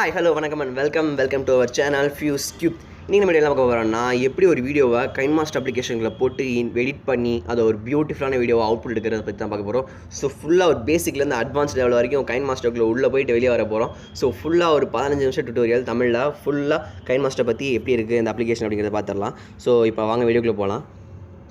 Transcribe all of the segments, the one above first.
Hi hello வணக்கம் and welcome to our channel fuse cube. இன்றைக்கி நம்ம என்ன பார்க்க போகிறோம்னா எப்படி ஒரு வீடியோவை கைன்மாஸ்டர் அப்ளிகேஷனில் போட்டு எடிட் பண்ணி அதை ஒரு பியூட்டிஃபுல்லான வீடியோவை அவுட்புட் எடுக்கிறத பற்றி தான் பார்க்க போகிறோம். ஸோ ஃபுல்லாக ஒரு பேசிக்லேருந்து அட்வான்ஸ் லெவல் வரைக்கும் கைன்மாஸ்டருக்குள்ளே உள்ளே போயிட்டு வெளியே வர போகிறோம். ஸோ ஃபுல்லாக ஒரு 15 நிமிஷம் டுட்டோரியல் தமிழில் ஃபுல்லாக கைன்மாஸ்டர் பற்றி எப்படி இருக்குது இந்த அப்ளிகேஷன் அப்படிங்கிறத பார்த்துடலாம். ஸோ இப்போ வாங்க வீடியோக்குள்ளே போகலாம்.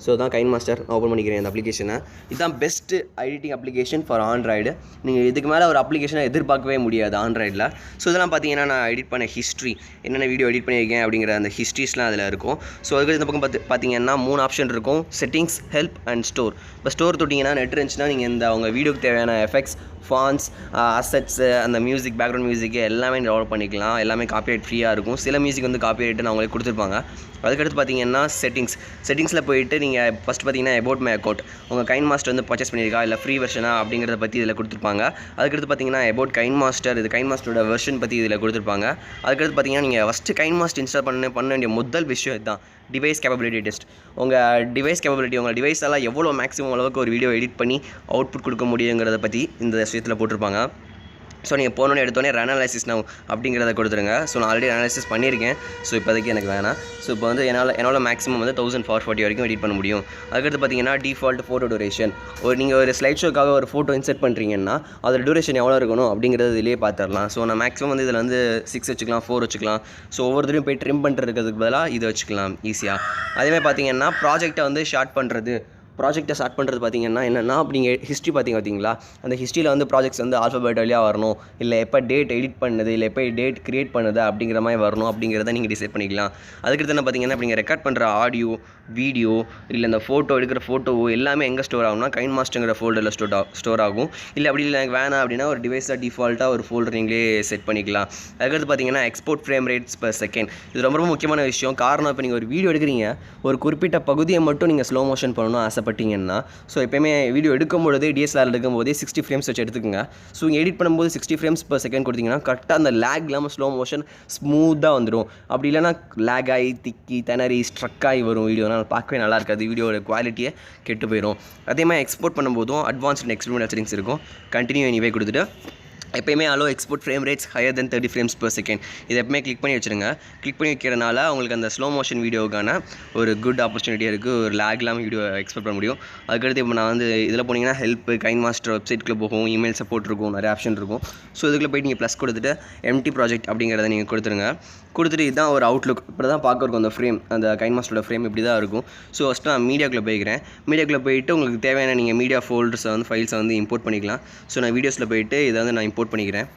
ஸோ தான் கைன்மாஸ்டர் ஓப்பன் பண்ணிக்கிறேன் இந்த அப்ளிகேஷனை. இதுதான் best editing application for Android. நீங்கள் இதுக்கு மேலே ஒரு அப்ளிகேஷனை எதிர்பார்க்கவே முடியாது ஆண்ட்ராய்டில். ஸோ இதெல்லாம் பார்த்தீங்கன்னா நான் எடிட் பண்ண ஹிஸ்ட்ரி, என்னென்ன வீடியோ எடிட் பண்ணியிருக்கேன் அப்படிங்கிற அந்த ஹிஸ்ட்ரிஸ்லாம் அதில் இருக்கும். ஸோ அதுக்கு இந்த பக்கம் பார்த்தீங்கன்னா 3 ஆப்ஷன் இருக்கும்: செட்டிங்ஸ், ஹெல்ப் அண்ட் ஸ்டோர். இப்போ ஸ்டோர் தொட்டிங்கன்னா நெட் இருந்துச்சுன்னா நீங்கள் இந்த உங்கள் வீடியோக்கு தேவையான எஃபெக்ட்ஸ், ஃபான்ஸ், அசட்ஸு, அந்த மியூசிக், பேக்ரவுண்ட் மியூசிக்கு எல்லாமே டெவலப் பண்ணிக்கலாம். எல்லாமே காப்பிரைட் ஃப்ரீயாக இருக்கும். சில மியூசிக் வந்து காப்பிரைட்டுன்னு அவங்களே கொடுத்துருப்பாங்க. அதுக்கடுத்து பார்த்தீங்கன்னா செட்டிங்ஸில் போயிட்டு நீங்கள் ஃபஸ்ட் பார்த்தீங்கன்னா அபவுட் மை அக்கௌண்ட், உங்கள் கைன்மாஸ்டர் வந்து பர்ச்சேஸ் பண்ணியிருக்கா இல்லை ஃப்ரீ வெர்ஷனா அப்படிங்கிறத பற்றி இதில் கொடுத்துருப்பாங்க. அதுக்கடுத்து பார்த்தீங்கன்னா அபவுட் கைன்மாஸ்டர், இது கைன்மாஸ்டரோட வெர்ஷன் பற்றி இதில் கொடுத்துருப்பாங்க. அதுக்கடுத்து பார்த்தீங்கன்னா நீங்கள் ஃபஸ்ட்டு கைன்மாஸ்டர் இன்ஸ்டால் பண்ண வேண்டிய முதல் விஷயம் இதுதான், டிவைஸ் கேப்பபிலிட்டி டெஸ்ட். உங்கள் டிவைஸ் கேப்பபிலிட்டி, உங்கள் டிவைஸ் எல்லாம் எவ்வளோ மேக்ஸிமம் அளவுக்கு ஒரு வீடியோ எடிட் பண்ணி அவுட்புட் கொடுக்க முடியுங்கிறத பற்றி இந்த விஷயத்தில் போட்டிருப்பாங்க. ஸோ நீங்கள் போனோன்னு எடுத்தோடனே ரன் அனாலிசிஸ் நான் அப்படிங்கிறத கொடுத்துருங்க. ஸோ நான் ஆல்ரெடி அனாலிசிஸ் பண்ணியிருக்கேன். ஸோ இப்போதைக்கு எனக்கு வேணாம். ஸோ இப்போ வந்து என்னால் மேக்ஸிமம் வந்து 1440 வரைக்கும் எடிட் பண்ண முடியும். அதுக்கடுத்து பார்த்தீங்கன்னா டிஃபால்ட் ஃபோட்டோ டூரேஷன். நீங்கள் ஒரு ஸ்லைட் ஷோக்காக ஒரு ஃபோட்டோ இன்செர்ட் பண்ணுறீங்கன்னா அதோட டூரேஷன் எவ்வளோ இருக்கணும் அப்படிங்கிறது இதிலே பார்த்துடலாம். ஸோ நான் மேக்ஸிமம் வந்து இதில் வந்து 6 வச்சுக்கலாம், 4 வச்சுக்கலாம். ஸோ ஒவ்வொருத்தரையும் போய் ட்ரிம் பண்ணுறதுக்கு பதிலாக இதை வச்சுக்கலாம் ஈஸியாக. அதேமாதிரி பார்த்தீங்கன்னா ப்ராஜெக்டை வந்து ஸ்டார்ட் பண்ணுறது பார்த்தீங்கன்னா என்னென்னா, அப்படிங்க ஹிஸ்ட்ரி பார்த்தீங்களா, அந்த ஹிஸ்ட்ரியில் வந்து ப்ராஜெக்ட்ஸ் வந்து ஆல்ஃபபெட்டலியாக வரணும், இல்லை எப்போ டேட் எடிட் பண்ணது, இல்லை எப்போ டேட் கிரியேட் பண்ணது அப்படிங்கிற மாதிரி வரணும் அப்படிங்கிறத நீங்கள் டிசைட் பண்ணிக்கலாம். அதுக்கடுத்து என்ன பார்த்தீங்கன்னா, நீங்கள் ரெக்கார்ட் பண்ணுற ஆடியோ, வீடியோ, இல்லை இந்த ஃபோட்டோ எடுக்கிற ஃபோட்டோவோ எல்லாமே எங்கே ஸ்டோர் ஆகும்னா கைன்மாஸ்டருங்கிற ஃபோல்டரில் ஸ்டோர் ஆகும். இல்லை அப்படி இல்லை எனக்கு வேணாம் அப்படின்னா ஒரு டிவைஸாக டிஃபால்ட்டாக ஒரு ஃபோல்டர் நீங்களே செட் பண்ணிக்கலாம். அதுக்கடுத்து பார்த்தீங்கன்னா export frame rates per second. இது ரொம்ப ரொம்ப முக்கியமான விஷயம். காரணம், இப்போ நீங்கள் ஒரு வீடியோ எடுக்கிறீங்க, ஒரு குறிப்பிட்ட பகுதியை மட்டும் நீங்கள் ஸ்லோ மோஷன் பண்ணணும் ஆசைப்பட்டீங்கன்னா, ஸோ எப்போயுமே வீடியோ எடுக்கும்போது DSLR எடுக்கும்போதே 60 ஃப்ரேம்ஸ் வச்சு எடுத்துக்கோங்க. ஸோ நீங்கள் எடிட் பண்ணும்போது 60 ஃப்ரேம்ஸ் per செகண்ட் கொடுத்தீங்கன்னா கரெக்டாக அந்த லேக் இல்லாமல் ஸ்லோ மோஷன் ஸ்மூத்தாக வந்துடும். அப்படி இல்லைனா லேக் ஆகி திக்கி திணறி ஸ்ட்ரக் ஆகி வரும் வீடியோனால் பார்க்கவே நல்லா இருக்காது, வீடியோட குவாலிட்டியை கெட்டு போயிடும். அதே மாதிரி எக்ஸ்போர்ட் பண்ணும்போதும் அட்வான்ஸ்டு எக்ஸ்பெரிமெண்டல் செட்டிங்ஸ் இருக்கும். கண்டினியூ எனிவே கொடுத்துட்டு எப்போயுமே allow export frame rates higher than 30 frames per second இது எப்பவுமே கிளிக் பண்ணி வச்சுருங்க. கிளிக் பண்ணி வைக்கிறனால உங்களுக்கு அந்த ஸ்லோ மோஷன் வீடியோக்கான ஒரு குட் ஆப்பர்ச்சுனிட்டியாக இருக்குது. ஒரு லேக் இல்லாமல் வீடியோ எக்ஸ்போர்ட் பண்ண முடியும். அதுக்கடுத்து இப்போ நான் வந்து இதில் போனீங்கன்னா ஹெல்ப், கைன்மாஸ்டர் வெப்சைட்டுக்குள்ளே போகும், இமெயில் சப்போர்ட் இருக்கும், நிறைய ஆப்ஷன் இருக்கும். ஸோ இதுக்குள்ளே போய்ட்டு நீங்கள் ப்ளஸ் கொடுத்துட்டு எம்டி ப்ராஜெக்ட் அப்படிங்கிறத நீங்கள் கொடுத்துருங்க. கொடுத்துட்டு இதுதான் ஒரு அவுட்லுக். இப்படி தான் பார்க்குறக்கும் அந்த ஃப்ரேம், அந்த கைன்மாஸ்டரோட ஃப்ரேம் இப்படி தான் இருக்கும். ஸோ ஃபஸ்ட்டு நான் மீடியாக்குள்ளே போய்க்கிறேன். மீடியாக்குள்ளே போயிட்டு உங்களுக்கு தேவையான நீங்கள் மீடியா ஃபோல்டர்ஸை வந்து ஃபைல்ஸை வந்து இம்போர்ட் பண்ணிக்கலாம். ஸோ நான் வீடியோஸில் போயிட்டு இதை வந்து நான் இம்போர்ட் பண்ணிக்கிறேன்.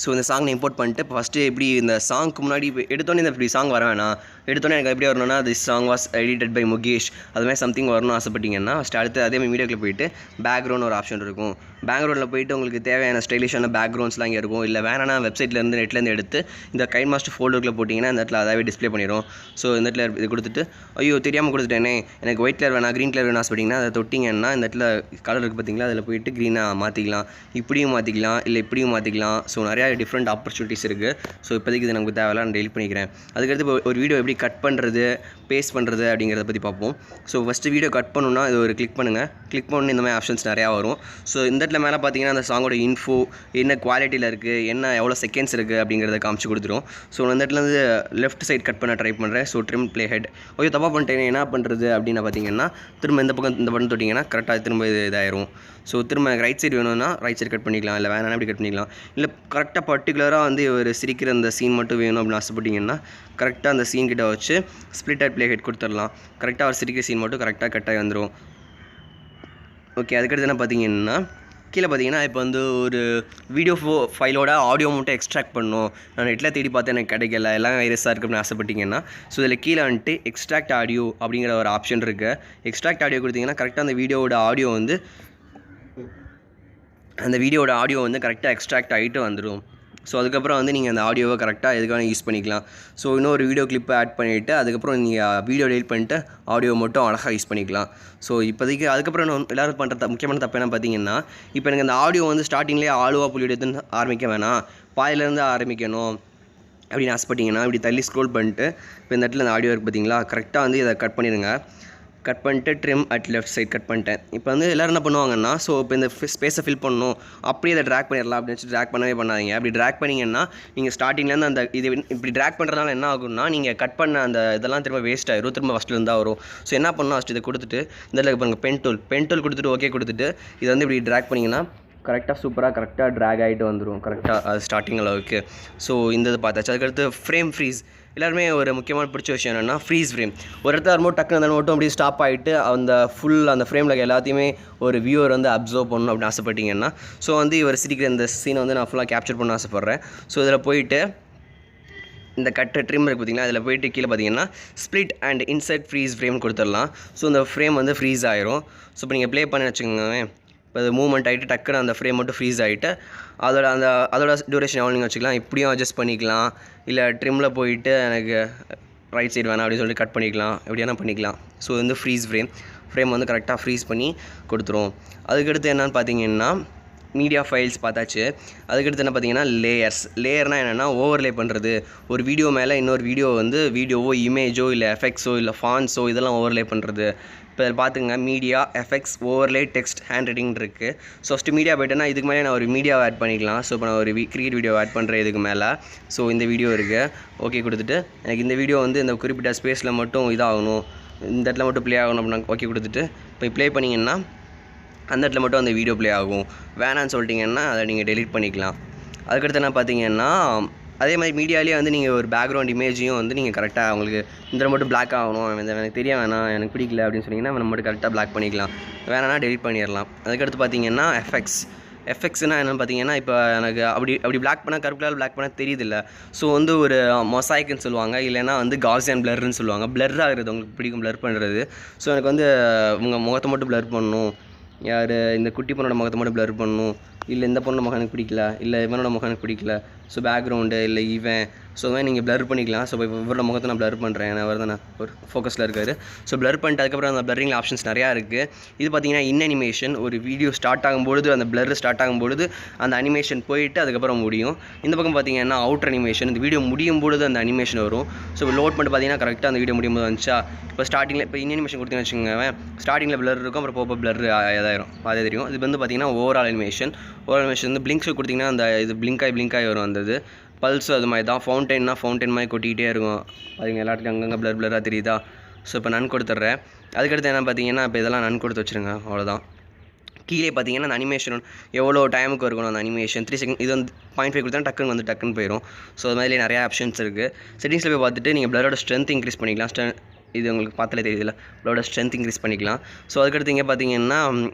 ஸோ இந்த சாங் நான் இம்போர்ட் பண்ணிட்டு இப்போ ஃபஸ்ட்டு எப்படி இந்த சாங்க்கு முன்னாடி எடுத்தோன்னே இந்த இப்படி சாங் வர வேணாம், எடுத்தோன்னே எனக்கு எப்படி வரணும்னா this song was edited by Mukesh அதுமாதிரி சம்திங் வரணும்னு ஆசைப்பட்டீங்கன்னா ஃபஸ்ட்டு அடுத்து அதேமாதிரி மீடியாக்குள்ளே போயிட்டு பேக்ரவுண்ட் ஒரு ஆப்ஷன் இருக்கும். பேக்ரவுண்டில் போயிட்டு உங்களுக்கு தேவையான ஸ்டைலிஷான பேக்ரவுண்ட்ஸ்லாம் இங்கே இருக்கும். இல்லை வேணானா வெப்சைட்லேருந்து நெட்லேருந்து எடுத்து இந்த கைன்மாஸ்டர் ஃபோல்டருக்குள்ளே போட்டிங்கன்னா இந்த இடத்துல அதாவே டிஸ்ப்ளே பண்ணிடும். ஸோ இந்த இடத்துல இது கொடுத்துட்டு ஐயோ தெரியாமல் கொடுத்துட்டேனே எனக்கு ஒயிட் கலர் வேணாம் க்ரீன் கலர் வேணும் ஆசைப்பட்டிங்கன்னா அதை தொட்டிங்கன்னா இந்த இடத்துல கலர் இருக்குது பார்த்தீங்களா, அதில் போயிட்டு க்ரீனாக மாற்றிக்கலாம், இப்படியும் மாற்றிக்கலாம், இல்லை இப்படியும் மாற்றிக்கலாம். ஸோ நிறையா டிஃப்ரெண்ட் ஆப்பர்ச்சுனிட்டிஸ் இருக்குது. ஸோ இப்போதைக்கு இது நமக்கு தேவையில்ல, நான் டெலிட் பண்ணிக்கிறேன். அதுக்கடுத்து ஒரு வீடியோ எப்படி கட் பண்ணுறது, பேஸ்ட் பண்ணுறது அப்படிங்கிறத பற்றி பார்ப்போம். ஸோ ஃபஸ்ட்டு வீடியோ கட் பண்ணணுன்னா இது ஒரு கிளிக் பண்ணுங்கள். கிளிக் பண்ணி இந்த மாதிரி ஆப்ஷன்ஸ் நிறையா வரும். ஸோ இந்த இடத்துல மேலே பார்த்தீங்கன்னா அந்த சாங்கோட இன்ஃபோ, என்ன குவாலிட்டியில் இருக்குது, என்ன எவ்வளோ செகண்ட்ஸ் இருக்குது அப்படிங்கிறத காமிச்சு கொடுத்துரும். ஸோ இந்த இடத்துல வந்து லெஃப்ட் சைட் கட் பண்ண ட்ரை பண்ணுறேன். So trim play head. Okay தப்பாக பண்ணிட்டேன், என்ன பண்ணுறது அப்படின்னு பார்த்தீங்கன்னா திரும்ப இந்த பக்கம் இந்த பட்டன் தொட்டிங்கன்னா கரெக்டாக திரும்ப இதாயிரும். ஸோ திரும்ப எனக்கு ரைட் சைடு வேணும்னா ரைட் சைடு கட் பண்ணிக்கலாம், இல்லை வேணாம் அப்படி கட் பண்ணிக்கலாம். இல்லை கரெக்டாக பர்டிகுலராக வந்து ஒரு சிரிக்கிற அந்த சீன் மட்டும் வேணும் அப்படின்னு ஆசைப்பட்டிங்கன்னா கரெக்டாக அந்த சீன் கிட்ட வச்சு ஸ்ப்ளிட்டர் ப்ளே ஹெட் கொடுத்துடலாம். கரெக்டாக ஒரு சிரிக்கிற சீன் மட்டும் கரெக்டாக கட்டாகி வந்துடும். ஓகே அதுக்கடுத்து என்ன பார்த்தீங்கன்னா கீழே பார்த்தீங்கன்னா இப்போ வந்து ஒரு வீடியோ ஃபைலோட ஆடியோ மட்டும் எக்ஸ்ட்ராக்ட் பண்ணணும், நான் நெட்டில் தேடி பார்த்து எனக்கு கிடைக்கல, எல்லாம் வைரஸாக இருக்குன்னு ஆசைப்பட்டிங்கன்னா ஸோ இதில் கீழே வந்துட்டு எக்ஸ்ட்ராக்ட் ஆடியோ அப்படிங்கிற ஒரு ஆப்ஷன் இருக்குது. எக்ஸ்ட்ராக்ட் ஆடியோ கொடுத்தீங்கன்னா கரெக்டாக அந்த வீடியோட ஆடியோ வந்து கரெக்டாக எக்ஸ்ட்ராக்ட் ஆகிட்டு வந்துடும். ஸோ அதுக்கப்புறம் வந்து நீங்கள் அந்த ஆடியோவை கரெக்டாக எதுக்கான யூஸ் பண்ணிக்கலாம். ஸோ இன்னொரு வீடியோ கிளிப்பை ஆட் பண்ணிவிட்டு அதுக்கப்புறம் நீங்கள் வீடியோ டெலிட் பண்ணிட்டு ஆடியோ மட்டும் அழகாக யூஸ் பண்ணிக்கலாம். ஸோ இப்போதைக்கு அதுக்கப்புறம் எல்லோரும் பண்ணுற முக்கியமான தப்பு என்ன பார்த்தீங்கன்னா, இப்போ எனக்கு அந்த ஆடியோ வந்து ஸ்டார்டிங்லேயே ஆளுவா புள்ளி எடுத்துன்னு ஆரம்பிக்க வேணாம், பாயிலேருந்து ஆரம்பிக்கணும் அப்படின்னு ஆசைப்பட்டிங்கன்னா இப்படி தள்ளி ஸ்க்ரோல் பண்ணிட்டு இப்போ இந்த இடத்துல அந்த ஆடியோ இருக்குது பார்த்தீங்களா, கரெக்டாக வந்து இதை கட் பண்ணிடுங்க. கட் பண்ணிட்டு trim at left side cut பண்ணிட்டேன். இப்போ வந்து எல்லோரும் என்ன பண்ணுவாங்கன்னா, ஸோ இப்போ இந்த ஸ்பேஸை ஃபில் பண்ணணும், அப்படியே அதை ட்ராக் பண்ணிடலாம் அப்படின்னு வச்சு ட்ராக் பண்ணவே பண்ணாதீங்க. அப்படி ட்ராக் பண்ணிங்கன்னா நீங்கள் ஸ்டார்டிங்லேருந்து அந்த இது இப்படி ட்ராக் பண்ணுறதுனால என்ன ஆகும்னா, நீங்கள் கட் பண்ண அந்த இதெல்லாம் திரும்ப வேஸ்ட் ஆகிடும், திரும்ப ஃபஸ்ட்லேருந்து தான் வரும். ஸோ என்ன பண்ணணும், ஃபஸ்ட் இதை கொடுத்துட்டு இந்த இதில் பாருங்கள் பென் டூல் கொடுத்துட்டு ஓகே கொடுத்துட்டு இதை வந்து இப்படி ட்ராக் பண்ணிங்கன்னா கரெக்டாக ட்ராக் ஆகிட்டு வந்துடும், கரெக்டாக அது ஸ்டார்டிங் அளவுக்கு. ஸோ இந்த இது பார்த்தாச்சு. அதுக்கடுத்து ஃப்ரேம் ஃப்ரீஸ். எல்லாருமே ஒரு முக்கியமான பிடிச்ச விஷயம் என்னென்னா ஃப்ரீஸ் ஃப்ரேம். ஒரு இடத்துல வரும்போது டக்குன்னு அந்த மட்டும் அப்படியே ஸ்டாப் ஆகிட்டு அந்த அந்த ஃப்ரேமில் எல்லாத்தையுமே ஒரு வியூவர் வந்து அப்சர்வ் பண்ணணும் அப்படின்னு ஆசைப்பட்டீங்கன்னா, ஸோ வந்து இவர் சிரிக்கிற இந்த சீனை வந்து நான் ஃபுல்லாக கேப்சர் பண்ண ஆசைப்பட்றேன். ஸோ இதில் போயிட்டு இந்த கட்டு ட்ரிம் இருக்குது பார்த்திங்கன்னா, அதில் போய்ட்டு கீழே பார்த்தீங்கன்னா split and insert freeze frame கொடுத்துடலாம். ஸோ இந்த ஃப்ரேம் வந்து ஃப்ரீஸ் ஆயிரும். ஸோ இப்போ நீங்கள் ப்ளே பண்ணி வச்சுக்கோங்க, இப்போ அது மூவ்மெண்ட் ஆகிட்டு டக்குன்னு அந்த ஃப்ரேம் மட்டும் ஃப்ரீஸ் ஆகிட்டு அதோட டியூரேஷன் எவ்வளோ நீங்கள் வச்சுக்கலாம், இப்படியும் அட்ஜஸ்ட் பண்ணிக்கலாம். இல்லை ட்ரிம்மில் போயிட்டு எனக்கு ரைட் சைடு வேணாம் அப்படின்னு சொல்லிட்டு கட் பண்ணிக்கலாம், எப்படியானா பண்ணிக்கலாம். ஸோ வந்து ஃப்ரீஸ் ஃப்ரேம் வந்து கரெக்டாக ஃப்ரீஸ் பண்ணி கொடுத்துரும். அதுக்கடுத்து என்னென்னு பார்த்தீங்கன்னா மீடியா ஃபைல்ஸ் பார்த்தாச்சு. அதுக்கடுத்து என்ன பார்த்தீங்கன்னா லேயர்னால் என்னென்னா ஓவர்லே பண்ணுறது. ஒரு வீடியோ மேலே இன்னொரு வீடியோவோ இமேஜோ இல்லை எஃபெக்ட்ஸோ இல்லை ஃபான்ஸோ இதெல்லாம் ஓவர்லே பண்ணுறது. இப்போ இதில் பார்த்துங்க, media effects overlay text hand writing இருக்குது. ஸோ ஃபஸ்ட்டு மீடியா போய்ட்டேன்னா இதுக்கு மேலே நான் ஒரு வீடியோவை ஆட் பண்ணிக்கலாம். ஸோ இப்போ நான் ஒரு கிரிக்கெட் வீடியோ ஆட் பண்ணுறேன் இதுக்கு மேலே. ஸோ இந்த வீடியோ இருக்குது, ஓகே கொடுத்துட்டு எனக்கு இந்த வீடியோ வந்து இந்த குறிப்பிட்ட ஸ்பேஸில் மட்டும் இதாகணும், இந்த இடத்துல மட்டும் ப்ளே ஆகணும் அப்படின்னா ஓகே கொடுத்துட்டு இப்போ ப்ளே பண்ணிங்கன்னா அந்த இடத்துல மட்டும் அந்த வீடியோ ப்ளே ஆகும். வேணான்னு சொல்லிட்டிங்கன்னா அதை நீங்கள் டெலிட் பண்ணிக்கலாம். அதுக்கடுத்து என்ன பார்த்தீங்கன்னா அதே மாதிரி மீடியாலேயே வந்து நீங்கள் ஒரு பேக்ரவுண்ட் இமேஜையும் வந்து நீங்கள் கரெக்டாக உங்களுக்கு இந்த மட்டும் பிளாக் ஆகணும், எனக்கு தெரிய வேணாம், எனக்கு பிடிக்கல அப்படின்னு சொன்னீங்கன்னா நம்ம மட்டும் கரெக்டாக பிளாக் பண்ணிக்கலாம், வேணான்னா டெலிட் பண்ணிடலாம். அதுக்கடுத்து பார்த்தீங்கன்னா எஃபெக்ட்ஸ்னால் என்னென்னு பார்த்தீங்கன்னா, இப்போ எனக்கு அப்படி பிளாக் பண்ணால் கருப்பு கலர் பிளாக் பண்ணால் தெரியுதில்ல. ஸோ வந்து ஒரு மொசைக்குன்னு சொல்லுவாங்க, இல்லைன்னா வந்து காசியன் பிளர்ன்னு சொல்லுவாங்க. பிளர் ஆகுறது உங்களுக்கு பிடிக்கும், பிளர் பண்ணுறது. ஸோ எனக்கு வந்து உங்கள் முகத்தை மட்டும் பிளர் பண்ணணும், யார் இந்த குட்டி பொண்ணோட முகத்தை மட்டும் பிளர் பண்ணணும், இல்லை இந்த பொண்ணோட முகம் எனக்கு பிடிக்கல, இல்லை இவனோட முகம் எனக்கு பிடிக்கல, ஸோ பேக்ரவுண்டு இல்லை இவன், ஸோ அது மாதிரி நீங்கள் பிளர் பண்ணிக்கலாம். ஸோ இப்போ இவரோட முகத்தை நான் பிளர் பண்ணுறேன், ஏன்னா அவர் தான் ஒரு ஃபோக்கஸில் இருக்கார். ஸோ பிளர் பண்ணிட்டு அதுக்கப்புறம் அந்த பிளரிங் ஆப்ஷன்ஸ் நிறையா இருக்குது. இது பார்த்தீங்கன்னா அனிமேஷன். ஒரு வீடியோ ஸ்டார்ட் ஆகும்பொழுது அந்த பிளர் ஸ்டார்ட் ஆகும்பொழுது அந்த அனிமேஷன் போயிட்டு அதுக்கப்புறம் முடியும். இந்த பக்கம் பார்த்தீங்கன்னா அவுட்டர் அனிமேஷன், இந்த வீடியோ முடியும் பொழுது அந்த அனிமேஷன் வரும். ஸோ இப்போ லோட் பண்ணிட்டு பார்த்தீங்கன்னா கரெக்டாக அந்த வீடியோ முடியும் போது வந்துச்சா. இப்போ ஸ்டார்டிங்கில் இப்போ அனிமேஷன் கொடுத்தீங்கன்னு வச்சுக்கோங்க, ஸ்டார்டிங்கில் பிளர் இருக்கும், அப்புறம் போப்போ பிளர் இதாயிரும், அதே தெரியும். இது வந்து பார்த்தீங்கன்னா ஓவரால் அனிமேஷன் வந்து பிளிங்க்ஸ் கொடுத்தீங்கன்னா அந்த இது பிளிங்க் ஆகி வரும். அந்த இது பல்ஸ் அது மாதிரி தான். ஃபவுண்டைன் மாதிரி கொட்டிக்கிட்டே இருக்கும், அதுங்க எல்லாத்துக்கும் அங்கங்கே பிளராக தெரியுதா. ஸோ இப்போ நன் கொடுத்துட்றேன். அதுக்கடுத்து என்ன பார்த்தீங்கன்னா இப்போ இதெல்லாம் நன் கொடுத்து வச்சுருங்க, அவ்வளோதான். கீழே பார்த்தீங்கன்னா அந்த அனிமேஷன் எவ்வளோ டைமுக்கு இருக்கணும், அந்த அனிமேஷன் 3 செகண்ட், இது வந்து 0.5 கொடுத்தா டக்குன்னு போயிடும். ஸோ அது மாதிரியே நிறையா ஆப்ஷன்ஸ் இருக்குது. செட்டிங்ஸில் போய் பார்த்துட்டு நீங்கள் பிளரோட ஸ்ட்ரென்த் இன்க்ரீஸ் பண்ணிக்கலாம். இது உங்களுக்கு பார்த்தாலே தெரியுதுல்ல, பிளரோட ஸ்ட்ரென்த் இன்க்ரீஸ் பண்ணிக்கலாம். ஸோ அதுக்கடுத்து இங்கே பார்த்தீங்கன்னா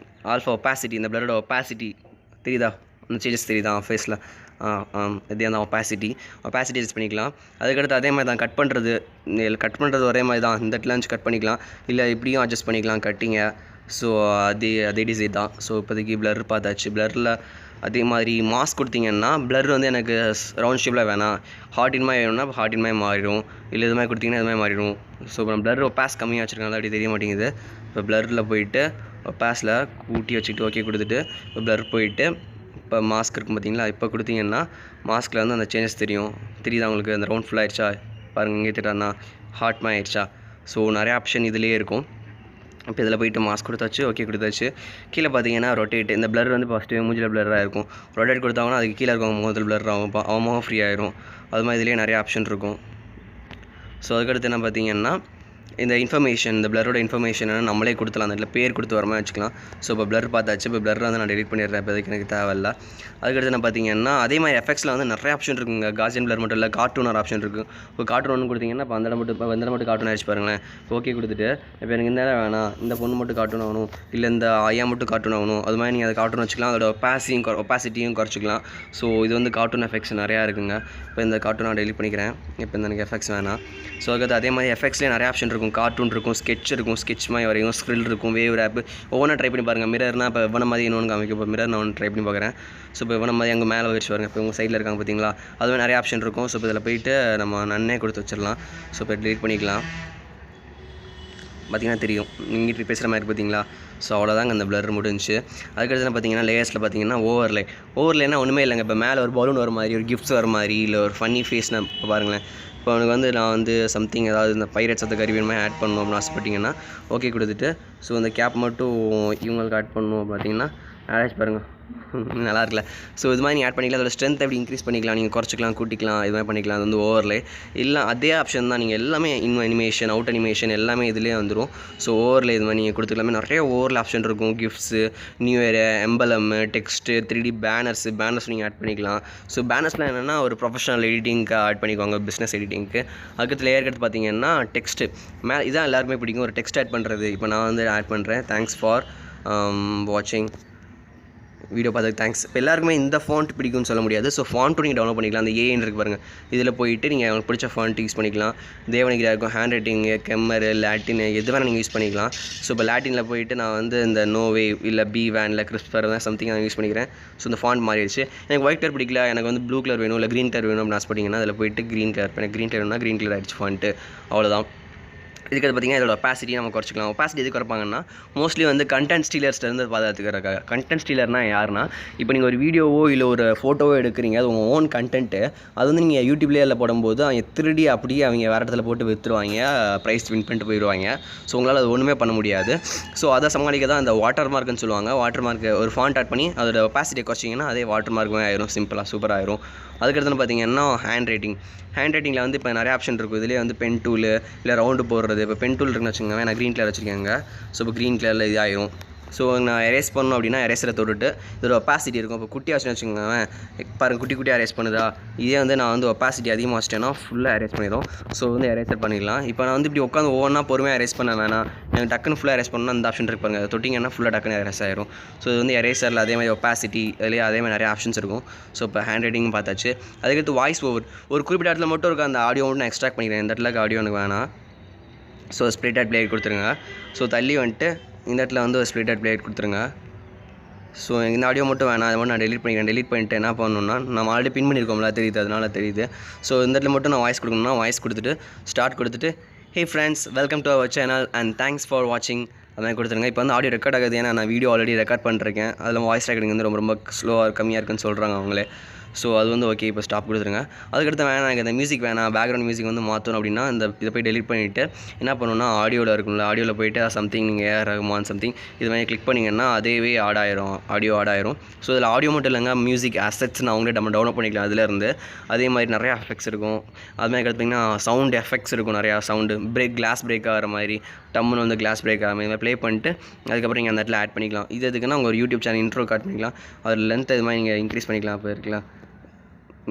ஆல்ஃபா ஒப்பாசிட்டி, இந்த பிளரோட ஒப்பாசிட்டி தெரியுதா, அந்த சேஞ்சஸ் தெரியுதா ஃபேஸில், இதே அந்த ஒப்பாசிட்டி அட்ஜஸ்ட் பண்ணிக்கலாம். அதுக்கடுத்து அதே மாதிரி தான் கட் பண்ணுறது ஒரே மாதிரி தான். இந்த இடத்துல கட் பண்ணிக்கலாம், இல்லை இப்படியும் அட்ஜஸ்ட் பண்ணிக்கலாம் கட்டிங்க. ஸோ அதே டிசைன் தான். ஸோ இப்போதைக்கு பிளர் பார்த்தாச்சு. பிளரில் அதே மாதிரி மாஸ்க் கொடுத்தீங்கன்னா பிளர் வந்து எனக்கு ரவுண்ட் ஷேப்பில் வேணாம், ஹார்ட் இன் மாதிரி வேணும்னா ஹார்ட் இன் மாதிரி மாறிடும், இல்லை இது மாதிரி கொடுத்தீங்கன்னா இது மாதிரி மாறிடும். ஸோ இப்போ பிளர் ஒப்பாஸ் கம்மியாக வச்சுருக்காங்க, அப்படி தெரிய மாட்டேங்குது. இப்போ பிளரில் போயிட்டு ஒப்பாஸில் கூட்டி வச்சுக்கிட்டு ஓகே கொடுத்துட்டு இப்போ பிளர் போயிட்டு இப்போ மாஸ்க் இருக்கும் பார்த்தீங்களா, இப்போ கொடுத்தீங்கன்னா மாஸ்கில் வந்து அந்த சேஞ்சஸ் தெரியுதா உங்களுக்கு, அந்த ரவுண்ட் ஃபுல் ஆயிடுச்சா பாருங்கள், இங்கே தெரியாதுண்ணா ஹார்ட் மாதிரி ஆயிடுச்சா. ஸோ நிறைய ஆப்ஷன் இதிலே இருக்கும். இப்போ இதில் போய்ட்டு மாஸ்க் கொடுத்தாச்சு, ஓகே கொடுத்தாச்சு. கீழே பார்த்தீங்கன்னா ரொட்டேட், இந்த பிளர் வந்து ஃபஸ்ட்டு மூஞ்சில் பிளராக இருக்கும், ரொட்டேட் கொடுத்தாங்கன்னா அதுக்கு கீழே இருக்கும் முகத்தில் பிளர் ஆகும், அவன் முகம் ஃப்ரீ ஆயிரும். அது மாதிரி இதிலே நிறைய ஆப்ஷன் இருக்கும். ஸோ அதுக்கடுத்து என்ன பார்த்தீங்கன்னா இந்த இன்ஃபர்மேஷன், இந்த பிளரோட இன்ஃபர்மேஷன் நம்மளே கொடுத்துலாம், அந்த இடத்துல பேர் கொடுத்து வர மாதிரி வச்சுக்கலாம். ஸோ இப்போ பிளர் பார்த்தாச்சு. இப்போ பிளர் வந்து நான் டெலிட் பண்ணிடுறேன், இப்போ அதுக்கு எனக்கு தேவையில்லை. அதுக்கடுத்து என்ன பார்த்தீங்கன்னா அதே மாதிரி எஃபெக்ட்ஸில் வந்து நிறைய ஆப்ஷன் இருக்குங்க. காசியன் பிளர் மட்டும் இல்லை, கார்ட்டூனர் ஆப்ஷன் இருக்குது. இப்போ கார்ட்டூன் ஒன்று கொடுத்தீங்கன்னா இப்போ அந்த மட்டும் கார்ட்டூன் ஆயிடுச்சு பாருங்களேன். இப்போ ஓகே கொடுத்துட்டு இப்போ எனக்கு இந்த வேணாம், இந்த பொண்ணு மட்டும் கார்ட்டூன் ஆகணும், இல்லை இந்த ஐயா மட்டும் கார்ட்டூன் ஆகணும், அது மாதிரி நீங்கள் அதை கார்ட்டூன் வச்சுக்கலாம். அதோட ஒப்பாசிட்டியும் குறைச்சிக்கலாம். ஸோ இது வந்து கார்ட்டூன் எஃபெக்ட்ஸ் நிறையா இருக்குங்க. இப்போ இந்த கார்ட்டூன் நான் டெலிட் பண்ணிக்கிறேன், இப்போ இந்த எனக்கு எஃபெக்ட்ஸ் வேணாம். ஸோ அதுக்கு அதே மாதிரி எஃபெக்ட்ஸ்லேயே நிறைய ஆப்ஷன் இருக்கும். கார்ட்டூன் இருக்கும், ஸ்கெட்ச் இருக்கும், ஸ்கெட்ச் மாதிரி வரையும், ஸ்க்ரில் இருக்கும், வேவ் ரேப்பு, ஒவ்வொன்றா ட்ரை பண்ணி பாருங்கள். மிரர்னால் இப்போ இவன மாதிரி இன்னொன்று காமிக்கும், இப்போ மிரர் நான் ஒன்று ட்ரை பண்ணி பார்க்குறேன். ஸோ இப்போ இவன மாதிரி அங்கே மேலே வச்சு பாருங்கள், இப்போ உங்கள் சைடில் இருக்காங்க பார்த்தீங்களா, அதுவே நிறைய ஆப்ஷன் இருக்கும். ஸோ இப்போ இதில் போயிட்டு நம்ம நன்னே கொடுத்து வச்சிடலாம். ஸோ இப்போ டெலிட் பண்ணிக்கலாம். பார்த்திங்கன்னா தெரியும் இங்கிட்டு பேசுகிற மாதிரி பார்த்தீங்களா. ஸோ அவ்வளோதாங்க அந்த பிளர் முடிஞ்சு. அதுக்கடுத்து பார்த்தீங்கன்னா லேயர்ஸில் பார்த்தீங்கன்னா ஓவர்லேனா ஒன்றுமே இல்லைங்க. இப்போ மேலே ஒரு பலூன் வர மாதிரி, ஒரு கிஃப்ட்ஸ் வர மாதிரி, இல்லை ஒரு ஃபன்னி ஃபேஸ்னால் இப்போ பாருங்களேன், இப்போ அவனுக்கு வந்து நான் வந்து சம்திங் ஏதாவது இந்த பைரட்ஸ் ஆஃப் த கரீபியன் மாதிரி ஆட் பண்ணணும் அப்படின்னு ஆசைப்பட்டீங்கன்னா ஓகே கொடுத்துட்டு ஸோ இந்த கேப் மட்டும் இவங்களுக்கு ஆட் பண்ணணும் பார்த்தீங்கன்னா ஆட் பாருங்கள் நல்லா இருக்குல்ல. ஸோ இது மாதிரி நீங்கள் ஆட் பண்ணிக்கலாம். அதோட ஸ்ட்ரென்த் எப்படி இன்க்ரீஸ் பண்ணிக்கலாம், நீங்கள் குறைச்சிக்கலாம் கூட்டிக்கலாம், இது மாதிரி பண்ணிக்கலாம். அது வந்து ஓவர்லே இல்லை அதே ஆப்ஷன் தான். நீங்கள் எல்லாமே அனிமேஷன் அவுட் அனிமேஷன் எல்லாமே இதுலேயே வந்துடும். ஸோ ஓவர்லே இது மாதிரி நீங்கள் கொடுத்துக்கலாமே. நிறைய ஓவரில் ஆப்ஷன் இருக்கும். Gifts, new year, emblem, text, 3D banners நீங்கள் ஆட் பண்ணிக்கலாம். ஸோ பேனர்ஸ்லாம் என்னென்னா ஒரு ப்ரொஃபஷனல் எடிட்டிங்க்கு ஆட் பண்ணிக்குவாங்க, பிஸ்னஸ் எடிட்டிங்க்கு. அதுக்கு லேயர் எடுத்து பார்த்தீங்கன்னா டெக்ஸ்ட்டு இதான் எல்லாருக்குமே பிடிக்கும், ஒரு டெக்ஸ்ட் ஆட் பண்ணுறது. இப்போ நான் வந்து ஆட் பண்ணுறேன். தேங்க்ஸ் ஃபார் வாட்சிங் வீடியோ பார்த்ததுக்கு தேங்க்ஸ். இப்போ எல்லாருக்குமே இந்த ஃபாண்ட் பிடிக்கும்னு சொல்ல முடியாது. ஸோ ஃபாண்ட்டும் நீங்கள் டவுன்லோட் பண்ணிக்கலாம். அந்த ஏஎன் இருக்குது பாருங்கள், இதில் போயிட்டு நீங்கள் உங்களுக்கு பிடிச்ச ஃபாண்ட் யூஸ் பண்ணிக்கலாம். தேவனகிரியாக இருக்கும், ஹேண்ட் ரைட்டிங்கு, கெம்மரு, லாட்டின் எது வேணால் நீங்கள் யூஸ் பண்ணிக்கலாம். ஸோ இப்போ லாட்டினில் போயிட்டு நான் வந்து இந்த நோவே இல்லை பி வேன் இல்லை கிறிஸ்பர் தான் சம்திங் நான் யூஸ் பண்ணிக்கிறேன். ஸோ இந்த ஃபாண்ட் மாறிடுச்சு. எனக்கு ஒயிட் கலர் பிடிக்கல, எனக்கு வந்து ப்ளூ கலர் வேணும் இல்லை க்ரீன் கலர் வேணும் அப்படின்னு ஆசைப்பட்டீங்கன்னா அதில் போயிட்டு க்ரீன் கலர் பண்ணி க்ரீன் கலர் வேணும்னா க்ரீன் கலர் ஆகிடுச்சு ஃபாண்ட்டு. அவ்வளோதான். இதுக்கு பார்த்திங்கன்னா இதோட ஒப்பாசிட்டி நம்ம குறைச்சிக்கலாம். ஒப்பாசிட்டி எது குறைப்பாங்கன்னா மோஸ்ட்லி வந்து கண்டென்ட் ஸ்டீலர்ஸ்லேருந்து பாதுகாத்துக்கிறக்காக. கண்டென்ட் ஸ்டீலர்னால் யாருன்னா, இப்போ நீங்கள் ஒரு வீடியோவோ இல்லை ஒரு ஃபோட்டோவோ எடுக்கிறீங்க, அது உங்கள் ஓன் கண்டென்ட்டு. அது வந்து நீங்கள் யூடியூப்லேயே அதில் போடும்போது அவங்க திருடி அப்படியே அவங்க வேறு இடத்துல போட்டு விற்றுருவாங்க, ப்ரைஸ் வின் பண்ணிட்டு போயிடுவாங்க. ஸோ உங்களால் அது ஒன்றுமே பண்ண முடியாது. ஸோ அதை சமாளிக்க தான் அந்த வாட்டர் மார்க்குன்னு சொல்லுவாங்க. வாட்டர் மார்க்கு ஒரு ஃபாண்ட் ஆட் பண்ணி அதோட ஒப்பாசிட்டியை குறைச்சிங்கன்னா அதே வாட்டர் மார்க்குமே ஆயிரும், சிம்பிளாக சூப்பராக ஆயிரும். அதுக்கடுத்து பார்த்தீங்கன்னா ஹேண்ட் ரைட்டிங்கில் வந்து இப்போ நிறைய ஆப்ஷன் இருக்கும். இதிலே வந்து பென் டூலு இல்லை ரவுண்டு போடுறது. இப்போ பென் டூல் இருக்குன்னு வச்சுக்கோங்க, நான் க்ரீன் கலர் வச்சுருக்கேங்க. ஸோ இப்போ க்ரீன் கலரில் இது ஆயிரும். ஸோ நான் எரேஸ் பண்ணணும் அப்படின்னா எரேஸரை தொட்டுட்டு இதோட ஒப்பாசிட்டி இருக்கும். இப்போ குட்டி ஆச்சுன்னு வச்சுக்கோங்க, பாருங்கள் குட்டி குட்டியாக எரேஸ் பண்ணுதா. இதே வந்து நான் வந்து ஒப்பாசிட்டி அதிகமாக வச்சிட்டேன்னா ஃபுல்லாக எரேஸ் பண்ணிடும். ஸோ வந்து எரேசர் பண்ணிடலாம். இப்போ நான் வந்து இப்படி உட்காந்து ஒவ்வொன்றா பொறுமையாக எரேஸ் பண்ண வேணாம், எனக்கு டக்குன்னு ஃபுல்லாக எரேஸ் பண்ணணும்னா அந்த ஆப்ஷன் இருப்பாங்க, அதை தொட்டிங்கன்னா ஃபுல்லாக டக்குன்னு எரேஸ் ஆயிரும். ஸோ இது வந்து எரேசரில் அதே மாதிரி ஒப்பாசிட்டி அதுலேயே அதே மாதிரி நிறைய ஆப்ஷன்ஸ் இருக்கும். ஸோ இப்போ ஹேண்ட் ரைட்டிங் பார்த்தாச்சு. அதுக்கடுத்து வாய்ஸ் ஓவர். ஒரு குறிப்பிட்ட இடத்துல மட்டும் இருக்க அந்த ஆடியோ மட்டும் நான் எக்ஸ்ட்ராக்ட் பண்ணிக்கிறேன். இந்த இடத்துல ஆடியோ எனக்கு வேணாம். ஸோ ஸ்ப்ளிட்டட் பிளேட் கொடுத்துருங்க. ஸோ தள்ளி வந்துட்டு இந்த இடத்துல வந்து ஒரு ஸ்ப்ளிட்டட் பிளேட் கொடுத்துருங்க. ஸோ இந்த ஆடியோ மட்டும் வேணாம், அதை மட்டும் நான் டெலிட் பண்ணிக்கிறேன். டெலிட் பண்ணிட்டு என்ன பண்ணணும்னா, நம்ம ஆல்ரெடி பின் பண்ணியிருக்கோம்ல, தெரியுது, அதனால தெரியுது. ஸோ இந்த இடத்துல மட்டும் நான் வாய்ஸ் கொடுக்கணும்னா வாய்ஸ் கொடுத்துட்டு ஸ்டார்ட் கொடுத்துட்டு hey friends welcome to our channel and thanks for வாட்சிங் அது மாதிரி கொடுத்துருங்க. இப்போ வந்து ஆடியோ ரெக்கார்ட் ஆகுது, ஏன்னா நான் வீடியோ ஆல்ரெடி ரெக்கார்ட் பண்ணிருக்கேன். அதில் வாய்ஸ் ரெக்கார்டிங் வந்து ரொம்ப ஸ்லோவாக கம்மியாக இருக்குன்னு சொல்கிறாங்க அவங்களே. ஸோ அது வந்து ஓகே, இப்போ ஸ்டாப் கொடுத்துருங்க. அதுக்கடுத்து வேணாம், எனக்கு இந்த மியூசிக் வேணாம், பேக்ரவுண்ட் மியூசிக் வந்து மாற்றணும் அப்படின்னா இதை போய் டெலிட் பண்ணிவிட்டு என்ன பண்ணணும்னா ஆடியோவில் இருக்கும்ல, ஆடியோவில் போய்ட்டு சம்திங் நீங்கள் ஏஆர் ரஹ்மான் சம்திங் இது மாதிரி கிளிக் பண்ணிங்கன்னா அதேவே ஆடியோ ஆட் ஆயிரும். ஸோ இதில் ஆடியோ மட்டும் இல்லைங்க, மியூசிக் அசெட்ஸ் நான் அவங்களே நம்ம டவுன்லோட் பண்ணிக்கலாம் அதிலேருந்து. அதே மாதிரி நிறையா எஃபெக்ட்ஸ் இருக்கும். அது மாதிரி பார்த்தீங்கன்னா சவுண்ட் எஃபெக்ட்ஸ் இருக்கும், நிறையா சவுண்டு கிளாஸ் பிரேக் ஆகிற மாதிரி, டம்முன்னு வந்து கிளாஸ் பிரேக் ஆகிற மாதிரி ப்ளே பண்ணிட்டு அதுக்கப்புறம் நீங்கள் அந்த இடத்துல ஆட் பண்ணிக்கலாம். இது எதுக்குன்னா உங்கள் ஒரு யூடியூப் சேனல் இன்ட்ரோ ஆட் பண்ணிக்கலாம். அதில் லென்த் இது மாதிரி நீங்கள் இன்க்ரீஸ் பண்ணிக்கலாம். இப்போ இருக்கலாம்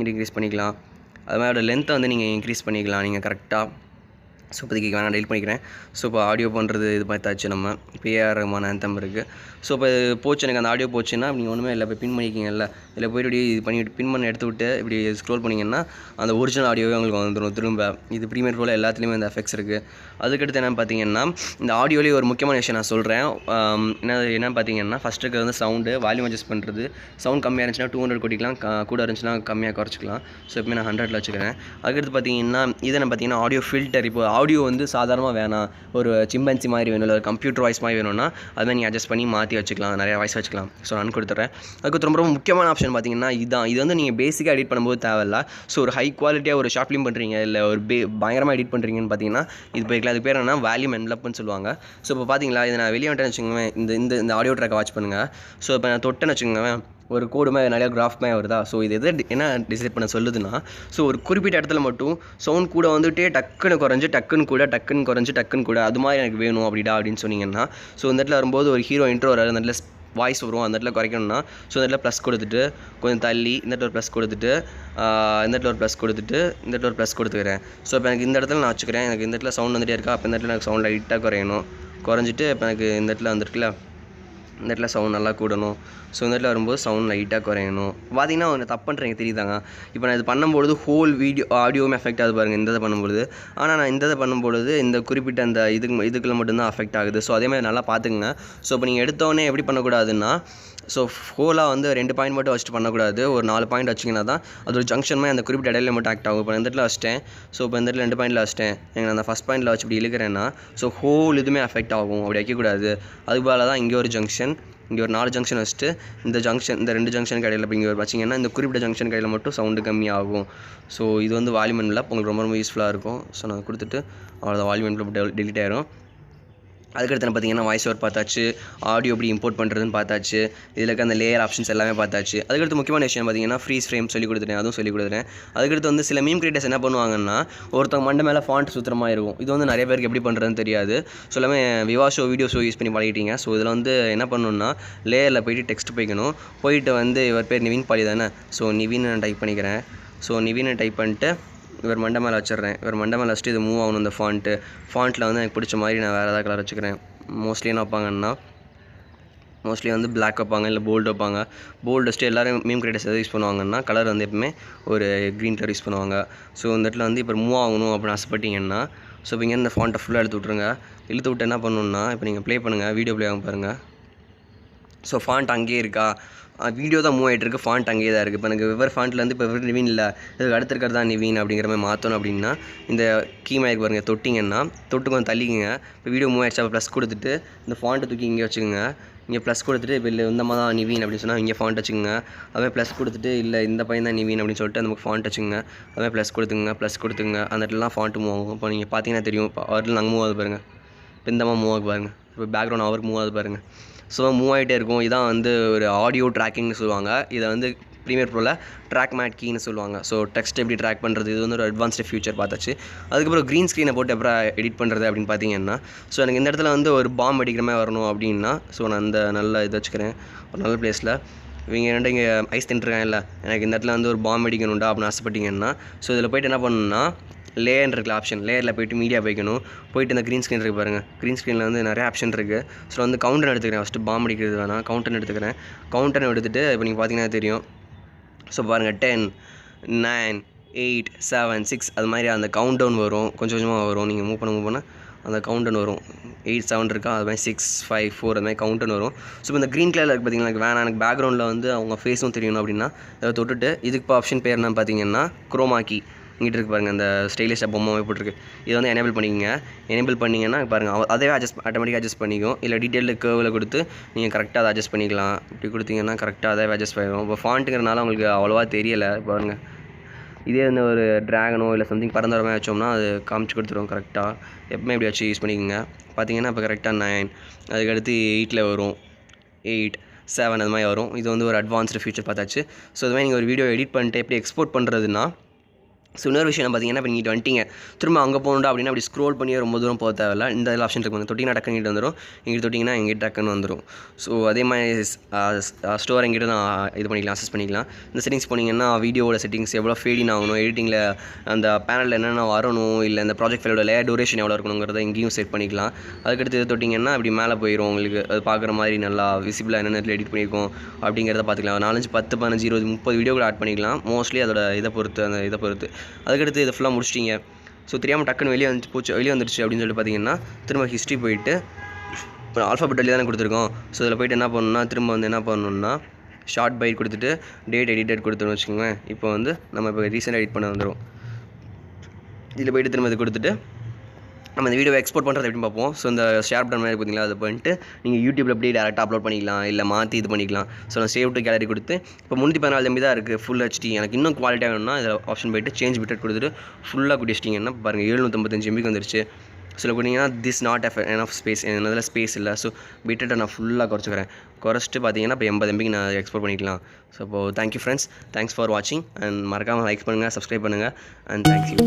இன்க்ரீஸ் பண்ணிக்கலாம். அது மாதிரி லென்த்தை வந்து நீங்கள் இன்க்ரீஸ் பண்ணிக்கலாம் நீங்கள் கரெக்டாக. ஸோ இப்போதைக்கு வேணால் டெலிட் பண்ணிக்கிறேன். ஸோ இப்போ ஆடியோ பண்ணுறது இது பார்த்தாச்சு. நம்ம இப்போ ஏஆர் ரஹ்மான் ஆந்தம் இருக்குது. ஸோ இப்போ போச்சு, எனக்கு அந்த ஆடியோ போச்சுன்னா நீங்கள் ஒன்றுமே இல்லை, இப்போ பின் பண்ணிக்கிங்கல்ல, இதில் போய்ட்டு இப்படி இது பண்ணிவிட்டு பின் பண்ணி எடுத்து விட்டு இப்படி ஸ்க்ரோல் பண்ணிங்கன்னா அந்த ஒரிஜினல் ஆடியோவே உங்களுக்கு வந்துடும் திரும்ப. இது ப்ரீமியர் ப்ரோவில் எல்லாத்துலேயுமே இந்த எஃபெக்ட்ஸ் இருக்குது. அதுக்கடுத்து என்னென்னு பார்த்தீங்கன்னா இந்த ஆடியோலேயே ஒரு முக்கியமான விஷயம் நான் சொல்கிறேன். என்னென்னு பார்த்தீங்கன்னா ஃபஸ்ட்டு இருக்கிறது வந்து சவுண்டு வால்யூம் அட்ஜஸ்ட் பண்ணுறது. சவுண்ட் கம்மியாக இருந்துச்சுன்னா 200 கூட்டிக்கலாம், கூட இருந்துச்சுன்னா கம்மியாக குறைச்சிக்கலாம். ஸோ எப்பவுமே நான் 100ல் வச்சுக்கிறேன். அதுக்கடுத்து பார்த்தீங்கன்னா இதை நான் பார்த்தீங்கன்னா ஆடியோ ஃபில்டர். இப்போ ஆடியோ வந்து சாதாரணமாக வேணாம், ஒரு சிம்பன்சி மாதிரி வேணும், இல்லை ஒரு கம்ப்யூட்டர் வாய்ஸ் மாதிரி வேணும்னா அதை மாதிரி நீங்கள் அட்ஜஸ்ட் பண்ணி மாற்றி வச்சுக்கலாம், நிறையா வாய்ஸ் வச்சுக்கலாம். ஸோ நான் கொடுத்துட்றேன். அதுக்கு ரொம்ப முக்கியமான ஆப்ஷன் பார்த்தீங்கன்னா இது வந்து நீங்கள் பேசிக்காக எடிட் பண்ணும்போது தேவையில்ல. ஸோ ஒரு ஹை குவாலிட்டியாக ஒரு ஷார்ட் ஃபிலிம் பண்ணுறீங்க இல்லை ஒரு பயங்கரமாக எடிட் பண்ணுறீங்கன்னு பார்த்தீங்கன்னா இது போய்க்கலாம். அது பேர் என்ன வால்யூம் என்வலப்னு சொல்லுவாங்க. ஸோ இப்போ பார்த்தீங்களா, இதை நான் வெளியே வந்துட்டேன்னு வச்சுக்கோங்க, இந்த ஆடியோ ட்ராக்கை வாட்ச் பண்ணுங்கள். ஸோ இப்போ நான் தொட்டேன்னு வச்சுக்கோங்க, ஒரு கோடு மாதிரி நிறையா கிராஃப் மாதிரி வருதா. ஸோ இது என்ன டிசைட் பண்ண சொல்லுதுன்னா, ஸோ ஒரு குறிப்பிட்ட இடத்துல மட்டும் சவுண்ட் கூட வந்துட்டு டக்குன்னு குறைஞ்சி டக்குன்னு குறைஞ்சி டக்குன்னு கூட அது மாதிரி எனக்கு வேணும் அப்படின்னு சொன்னீங்கன்னா, ஸோ இந்த இடத்துல வரும்போது ஒரு ஹீரோ இன்ட்ரோ வராது, அந்த இடத்துல வாய்ஸ் வரும், அந்த இடத்துல குறைக்கணும்னா ஸோ இந்த இடத்துல ப்ளஸ் கொடுத்துட்டு கொஞ்சம் தள்ளி இந்த இடத்துல ஒரு ப்ளஸ் கொடுத்துட்டு இந்த இடத்துல ஒரு ப்ளஸ் கொடுத்துட்டு இந்த இடத்துல ஒரு ப்ளஸ் கொடுத்துக்கிறேன். ஸோ இப்போ எனக்கு இந்த இடத்துல நான் வச்சுக்கிறேன், எனக்கு இந்த இடத்துல சவுண்ட் வந்துட்டே இருக்கா, அப்போ இந்த இடத்துல எனக்கு சவுண்ட் லைட்டாக குறைஞ்சிட்டு இப்போ எனக்கு இந்த இடத்துல வந்துருக்குல்ல, இந்த இடத்துல சவுண்ட் நல்லா கூடணும். ஸோ இந்த இடத்துல வரும்போது சவுண்ட் லைட்டாக குறையணும். பார்த்தீங்கன்னா ஒன்று தப்பு பண்ணுறீங்க தெரியுதாங்க. இப்போ நான் இது பண்ணும்பொழுது ஹோல் ஆடியோவுமே அஃபெக்ட் ஆகுது பாருங்கள் இந்த இதை பண்ணும்பொழுது. ஆனால் நான் இந்த இதை பண்ணும்பொழுது இந்த குறிப்பிட்ட அந்த இதுக்குள்ளே மட்டும்தான் அஃபெக்ட் ஆகுது. ஸோ அதே மாதிரி நல்லா பார்த்துக்குங்க. ஸோ இப்போ நீங்கள் எடுத்தோடனே எப்படி பண்ணக்கூடாதுன்னா ஸோ ஹோலாக வந்து 2 பாயிண்ட் மட்டும் வச்சுட்டு பண்ணக்கூடாது, ஒரு 4 பாயிண்ட் வச்சிங்கன்னா தான் அது ஒரு ஜங்ஷன் மாதிரி அந்த குறிப்பிட்ட இடையில மட்டும் ஆக்ட் ஆகும். இப்போ இந்த இடத்துல வச்சிட்டேன், ஸோ இப்போ இந்த இடத்துல 2 பாயிண்டில் வச்சிட்டேன், நான் அந்த ஃபஸ்ட் பாயிண்டில் வச்சு இப்படி இழுக்கிறேன்னா ஸோ ஹோல் இதுவுமே அஃபெக்ட் ஆகும். அப்படி வைக்கக்கூடாது. அதுக்கு பதிலாக தான் இங்கே ஒரு ஜங்ஷன், இங்கே ஒரு 4 ஜங்ஷன் வச்சுட்டு இந்த 2 ஜங்ஷனுக்கு இடையில இப்போ இங்கே வச்சிங்கன்னா இந்த குறிப்பிட்ட ஜங்ஷன் கையில் மட்டும் சவுண்டு கம்மியாகும். ஸோ இது வந்து வால்யூம் எண்ணில் உங்களுக்கு ரொம்ப யூஸ்ஃபுல்லாக இருக்கும். ஸோ நான் கொடுத்துட்டு அவ்வளோதான், வால்யூம் எண்ணில் டெலிட் ஆயிரும். அதுக்கடுத்து பார்த்தீங்கன்னா வாய்ஸ் ஓவர் பார்த்தாச்சு, ஆடியோ எப்படி இம்போர்ட் பண்ணுறதுன்னு பார்த்தாச்சு, இதில் இருக்க அந்த லேயர் ஆப்ஷன்ஸ் எல்லாமே பார்த்தாச்சு. அதுக்கடுத்து முக்கியமான விஷயம் பார்த்தீங்கன்னா ஃப்ரீஸ் ஃப்ரேம் சொல்லி கொடுத்துட்டேன், அதுவும் சொல்லி கொடுத்துட்டேன். அதுக்கடுத்து வந்து சில மீம் கிரியேட்டர்ஸ் என்ன பண்ணுவாங்கன்னா ஒருத்தவங்க மண்டை மேலே ஃபாண்ட் சுத்தமாக இருக்கும். இது வந்து நிறைய பேருக்கு எப்படி பண்ணுறதுன்னு தெரியாது. ஸோ எல்லாமே விவா ஷோ வீடியோ ஷோ யூஸ் பண்ணி பழகிட்டீங்க. ஸோ இதில் வந்து என்ன பண்ணணும்னா லேயரில் போய்ட்டு டெக்ஸ்ட் போயிட்டு வந்து இவர் பேர் நிவின் பாலி தானே, ஸோ நிவின் நான் டைப் பண்ணிக்கிறேன். ஸோ நிவினை டைப் பண்ணிட்டு இவர் மண்டை மேலே வச்சிடுறேன். இவர் மண்டை மேலே வச்சுட்டு இது மூவ் ஆகணும். இந்த ஃபாண்ட்டில் வந்து எனக்கு பிடிச்ச மாதிரி நான் வேறு ஏதாவது கலர் வச்சுக்கிறேன். மோஸ்ட்லி என்ன வைப்பாங்கன்னா வந்து பிளாக் வைப்பாங்க, இல்லை போல்டு வைப்பாங்க. போல்டு வச்சுட்டு எல்லோரும் மீம் கிரியேட்டர்ஸ் எதாவது யூஸ் பண்ணுவாங்கன்னா கலர் வந்து எப்பவுமே ஒரு க்ரீன் கலர் யூஸ் பண்ணுவாங்க. ஸோ இந்த இடத்துல வந்து இப்போ மூவ் ஆகணும் அப்படின்னு ஆசைப்பட்டீங்கன்னா ஸோ இப்போ இங்கே இந்த ஃபாண்ட்டை ஃபுல்லாக இழுத்து விட்ருங்க. இழுத்து விட்டு என்ன பண்ணணுன்னா இப்போ நீங்கள் ப்ளே பண்ணுங்கள், வீடியோ ப்ளே ஆகும் பாருங்கள். ஸோ ஃபாண்ட் அங்கேயே இருக்கா, வீடியோ தான் மூவ் ஆகிட்டு இருக்குது, ஃபாண்ட் அங்கேயே தான் இருக்குது. இப்போ எனக்கு வெவ்வேறு ஃபாண்ட்லேருந்து இப்போ நிவின் இல்லை, இதுக்கு அடுத்து இருக்கிறது தான் நிவின் அப்படிங்கிற மாதிரி மாற்றணும் அப்படின்னா இந்த கீமேக் பாருங்கள், தொட்டிங்கன்னா தொட்டு கொஞ்சம் தள்ளிக்குங்க. இப்போ வீடியோ மூவ் ஆகிடுச்சு, அப்போ ப்ளஸ் கொடுத்துட்டு இந்த ஃபாண்ட்டை தூக்கி இங்கே வச்சுக்கோங்க. இங்கே ப்ளஸ் கொடுத்துட்டு இப்போ இல்லை இந்த மாதிரி தான் நிவின் அப்படின்னு சொன்னால் இங்கே ஃபாண்ட் வச்சுக்கோங்க. அதுவே ப்ளஸ் கொடுத்துட்டு இல்லை இந்த பையன் தான் நிவின் அப்படின்னு சொல்லிட்டு நமக்கு ஃபாண்ட் வச்சுக்கோங்க. அதுவே ப்ளஸ் கொடுத்துங்க. அந்த இடத்துலலாம் ஃபாண்ட்டு மூவ் ஆகும். இப்போ நீங்கள் பார்த்தீங்கன்னா தெரியும், இப்போ அவரில் நாங்கள் மூவ் ஆகுது பாருங்கள், இப்போ இந்த மாதிரி மூவ் ஆகுது பாருங்கள், இப்போ பேக்ரவுண்ட் அவருக்கு மூவ் ஆகுது பாருங்கள். ஸோ மூவ் ஆகிட்டே இருக்கும். இதான் வந்து ஒரு ஆடியோ ட்ராக்கிங்னு சொல்லுவாங்க. இதை வந்து ப்ரீமியர் ப்ரோவில் ட்ராக் மேட் கீன்னு சொல்லுவாங்க. ஸோ டெக்ஸ்ட் எப்படி ட்ராக் பண்ணுறது, இது வந்து ஒரு அட்வான்ஸ்டு ஃபியூச்சர் பார்த்தாச்சு. அதுக்கப்புறம் க்ரீன் ஸ்க்ரீனை போட்டு எப்பறம் எடிட் பண்ணுறது அப்படின்னு பார்த்தீங்கன்னா ஸோ எனக்கு இந்த இடத்துல வந்து ஒரு பாம் அடிக்கிற மாதிரி வரணும் அப்படின்னா ஸோ நான் அந்த நல்ல இது வச்சுக்கிறேன் ஒரு நல்ல பிளேஸில். இவங்க இங்கே ஐஸ் தின்ட்டுருக்காங்க, இல்லை எனக்கு இந்த இடத்துல வந்து ஒரு பாம் அடிக்கணும்டா அப்படின்னு ஆசைப்பட்டீங்கன்னா ஸோ இதில் போய்ட்டு என்ன பண்ணணும்னா லேயர் இருக்கிற ஆப்ஷன், லேயரில் போய்ட்டு மீடியா போயிட்டு இந்த க்ரீன் ஸ்க்ரீன் இருக்குது பாருங்கள். க்ரீன் ஸ்க்ரீனில் வந்து நிறைய ஆப்ஷன் இருக்குது. ஸோ வந்து கவுண்டர் எடுத்துக்கிறேன். ஃபஸ்ட்டு பாம் அடிக்கிறது வேணாம், கவுண்டர் எடுத்துக்கிறேன். கவுண்டர் எடுத்துகிட்டு இப்போ நீங்கள் பார்த்தீங்கன்னா தெரியும். ஸோ பாருங்கள் 10, 9, 8, 7, 6 அது மாதிரி அந்த கவுண்ட் டவுன் வரும், கொஞ்சம் கொஞ்சமாக வரும். நீங்கள் மூவ் பண்ண அந்த கவுண்ட் டவுன் வரும். 8, 7 இருக்கா, அது மாதிரி 6, 5, 4 அது மாதிரி கவுண்ட் டவுன் வரும். ஸோ இந்த க்ரீன் கலரில் இருக்குது பார்த்தீங்கன்னா எனக்கு வேணாம், எனக்கு பேக்ரவுண்டில் வந்து அவங்க ஃபேஸும் தெரியணும் அப்படின்னா அதை தொட்டுட்டு இதுக்கு இப்போ ஆப்ஷன் பேர் என்ன பார்த்தீங்கன்னா குரோமாக்கி இங்கிட்டு இருக்கு பாருங்கள், அந்த ஸ்டைலிஷாக பொம்மை போட்டிருக்கு. இதை வந்து எனேபிள் பண்ணிக்கங்க. எனேபிள் பண்ணிங்கன்னா பாருங்கள் அதே ஆட்டோமேட்டிக்காக அட்ஜஸ்ட் பண்ணிக்கும். இல்லை டீட்டெயில் கேர்வில் கொடுத்து நீங்கள் கரெக்டாக அதை அட்ஜஸ்ட் பண்ணிக்கலாம். இப்படி கொடுத்தீங்கன்னா கரெக்டாக அதே அட்ஜஸ்ட் பண்ணிடும். இப்போ ஃபாண்ட்டுங்கிறனால உங்களுக்கு அவ்வளோவா தெரியலை பாருங்கள். இதே வந்து ஒரு ட்ராகனோ இல்லை சம்திங் பறந்த மாதிரி வச்சோம்னா அது காமிச்சு கொடுத்துரும் கரெக்டாக. எப்பவுமே இப்படி வச்சு யூஸ் பண்ணிக்கோங்க. பார்த்தீங்கன்னா இப்போ கரெக்டாக 9, அதுக்கடுத்து 8 வரும், 8, 7 அது மாதிரி வரும். இது வந்து ஒரு அட்வான்ஸ்டு ஃபியூச்சர் பார்த்தாச்சு. ஸோ அது மாதிரி நீங்கள் ஒரு வீடியோ எடிட் பண்ணிட்டு எப்படி எக்ஸ்போர்ட் பண்ணுறதுன்னா ஸோ இன்னொரு விஷயம் பார்த்தீங்கன்னா இப்போ நீங்கள் வந்துட்டீங்க, திரும்ப அங்கே போகணுண்டா அப்படின்னா அப்படி ஸ்க்ரோல் பண்ணி ரொம்ப தூரம் போக தேவையில்ல. இந்த ஆப்ஷன் இருக்குது, தொட்டிங்கன்னா டக்குன்னு இங்கிட்டு வந்துடும், இங்கிட்டு தொட்டிங்கன்னா எங்கிட்ட டக்குன்னு வந்துடும். ஸோ அதே மாதிரி ஸ்டோர் எங்கிட்ட நான் இது பண்ணிக்கலாம், அக்சஸ் பண்ணிக்கலாம். இந்த செட்டிங்ஸ் போனீங்கன்னா வீடியோவோட செட்டிங்ஸ் எவ்வளோ ஃபேடிங் ஆகணும், எடிட்டிங்கில் அந்த பேனலில் என்னென்ன வரணும், இல்லை இந்த ப்ராஜெக்ட் ஃபைலோட லேயர் டூரேஷன் எவ்வளோ இருக்கணுங்கிறத இங்கேயும் செட் பண்ணிக்கலாம். அதுக்கடுத்து இது தொட்டிங்கன்னா அப்படி மேலே போயிடும். உங்களுக்கு அது பார்க்குற மாதிரி நல்லா விசிபிளாக என்னென்ன எடிட் பண்ணியிருக்கோம் அப்படிங்கிறத பார்த்துக்கலாம். 4, 10, 15, 20, 30 வீடியோக்கள் ஆட் பண்ணிக்கலாம். மோஸ்ட்லி அதோட இதை பொறுத்து அதுக்கடுத்து இதை ஃபுல்லாக முடிச்சிட்டிங்க. ஸோ தெரியாமல் டக்குன்னு வெளியே வந்துடுச்சு அப்படின்னு சொல்லிட்டு பார்த்தீங்கன்னா திரும்ப ஹிஸ்ட்ரி போயிட்டு இப்போ ஆல்ஃபாபெட் வழி தானே கொடுத்துருக்கோம். ஸோ இதில் போய்ட்டு என்ன பண்ணணும்னா திரும்ப வந்து என்ன பண்ணணும்னா ஷார்ட் பைட் கொடுத்துட்டு டேட் எடிட்டட் கொடுத்துருன்னு வச்சுக்கோங்களேன். இப்போ வந்து நம்ம இப்போ ரீசெண்டாக எடிட் பண்ண வந்துடும். இதில் போய்ட்டு திரும்ப இது கொடுத்துட்டு நம்ம இந்த வீடியோவை எக்ஸ்போர்ட் பண்ணுறது எப்படின்னு பார்ப்போம். ஸோ இந்த ஷேர் பட்டன் மாதிரி பார்த்தீங்களா, அதை பண்ணிட்டு நீங்கள் யூடியூப்பில் அப்படியே டேரெக்டாக அப்லோட் பண்ணிக்கலாம், இல்லை மாற்றி இது பண்ணிக்கலாம். ஸோ நான் சேவ் டு கேலரி கொடுத்து இப்போ 314 MB தான் இருக்குது ஃபுல் HD. எனக்கு இன்னும் குவாலிட்டியாக வேணும்னா இதில் ஆப்ஷன் போய்ட்டு சேஞ்ச் பிட்டட் கொடுத்துட்டு ஃபுல்லாக குடிச்சிட்டிங்கன்னா பாருங்கள் 755 MB வந்துருச்சு. சில கொடுத்தீங்கன்னா திஸ் நாட் எனஃப் ஸ்பேஸ், என்னதில் ஸ்பேஸ் இல்லை. ஸோ பிட்டை நான் ஃபுல்லாக குறைச்சிட்டு பார்த்தீங்கன்னா இப்போ 80 MB நான் எக்ஸ்போர்ட் பண்ணிக்கலாம். ஸோ இப்போது தேங்க்யூ ஃப்ரெண்ட்ஸ், தேங்க்ஸ் ஃபார் வாட்சிங் அண்ட் மறக்காமல் லைக் பண்ணுங்கள், சப்ஸ்கிரைப் பண்ணுங்கள் அண்ட் தேங்க்யூ.